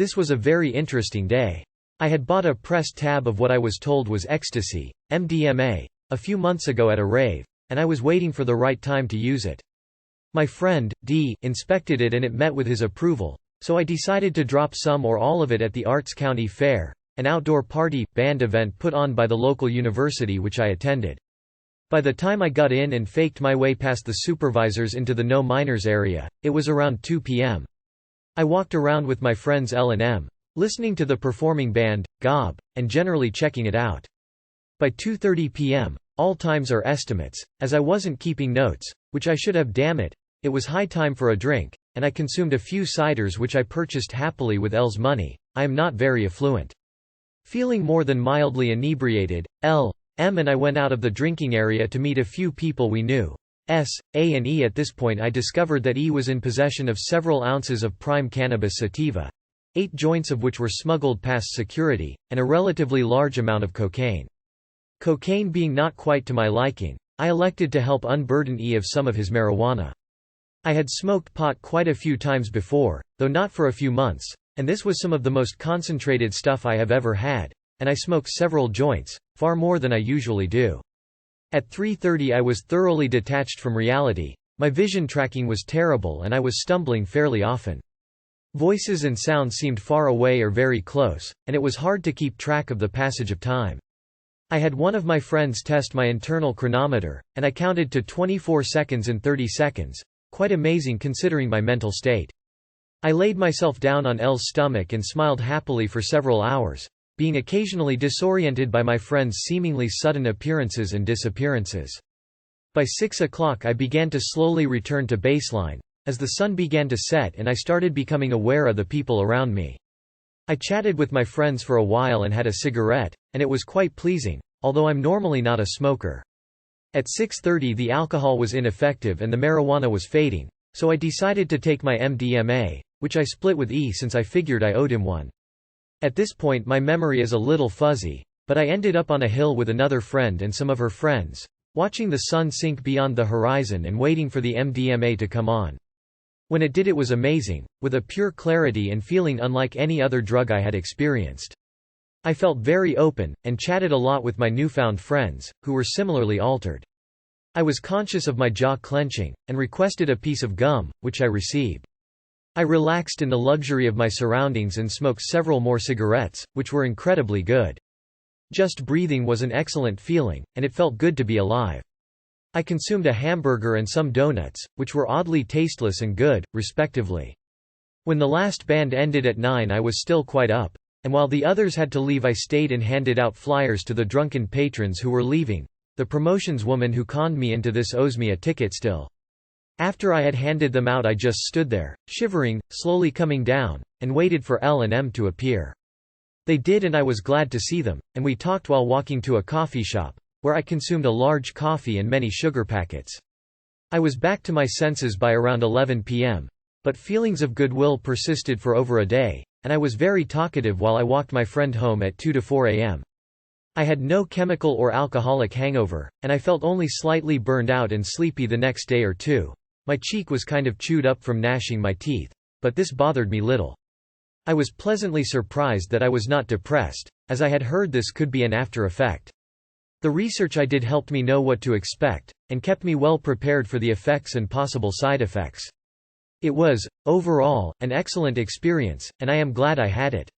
This was a very interesting day. I had bought a pressed tab of what I was told was Ecstasy, MDMA, a few months ago at a rave, and I was waiting for the right time to use it. My friend, D, inspected it and it met with his approval, so I decided to drop some or all of it at the Arts County Fair, an outdoor party, band event put on by the local university which I attended. By the time I got in and faked my way past the supervisors into the no minors area, it was around 2 p.m. I walked around with my friends L and M, listening to the performing band, Gob, and generally checking it out. By 2:30 p.m., all times are estimates, as I wasn't keeping notes, which I should have. Damn it, it was high time for a drink, and I consumed a few ciders which I purchased happily with L's money. I am not very affluent. Feeling more than mildly inebriated, L, M and I went out of the drinking area to meet a few people we knew. A and E. At this point I discovered that E was in possession of several ounces of prime cannabis sativa, 8 joints of which were smuggled past security, and a relatively large amount of cocaine. Cocaine being not quite to my liking, I elected to help unburden E of some of his marijuana. I had smoked pot quite a few times before, though not for a few months, and this was some of the most concentrated stuff I have ever had, and I smoked several joints, far more than I usually do. At 3:30 I was thoroughly detached from reality, my vision tracking was terrible and I was stumbling fairly often. Voices and sounds seemed far away or very close, and it was hard to keep track of the passage of time. I had one of my friends test my internal chronometer, and I counted to 24 seconds and 30 seconds, quite amazing considering my mental state. I laid myself down on L's stomach and smiled happily for several hours, being occasionally disoriented by my friend's seemingly sudden appearances and disappearances. By 6 o'clock I began to slowly return to baseline, as the sun began to set and I started becoming aware of the people around me. I chatted with my friends for a while and had a cigarette, and it was quite pleasing, although I'm normally not a smoker. At 6:30 the alcohol was ineffective and the marijuana was fading, so I decided to take my MDMA, which I split with E since I figured I owed him one. At this point my memory is a little fuzzy, but I ended up on a hill with another friend and some of her friends, watching the sun sink beyond the horizon and waiting for the MDMA to come on. When it did it was amazing, with a pure clarity and feeling unlike any other drug I had experienced. I felt very open, and chatted a lot with my newfound friends, who were similarly altered. I was conscious of my jaw clenching, and requested a piece of gum, which I received. I relaxed in the luxury of my surroundings and smoked several more cigarettes, which were incredibly good. Just breathing was an excellent feeling, and it felt good to be alive. I consumed a hamburger and some donuts, which were oddly tasteless and good, respectively. When the last band ended at 9 I was still quite up, and while the others had to leave I stayed and handed out flyers to the drunken patrons who were leaving. The promotions woman who conned me into this owes me a ticket still. After I had handed them out I just stood there, shivering, slowly coming down, and waited for L and M to appear. They did and I was glad to see them, and we talked while walking to a coffee shop, where I consumed a large coffee and many sugar packets. I was back to my senses by around 11 p.m., but feelings of goodwill persisted for over a day, and I was very talkative while I walked my friend home at 2 to 4 a.m. I had no chemical or alcoholic hangover, and I felt only slightly burned out and sleepy the next day or two. My cheek was kind of chewed up from gnashing my teeth, but this bothered me little. I was pleasantly surprised that I was not depressed, as I had heard this could be an after effect. The research I did helped me know what to expect, and kept me well prepared for the effects and possible side effects. It was, overall, an excellent experience, and I am glad I had it.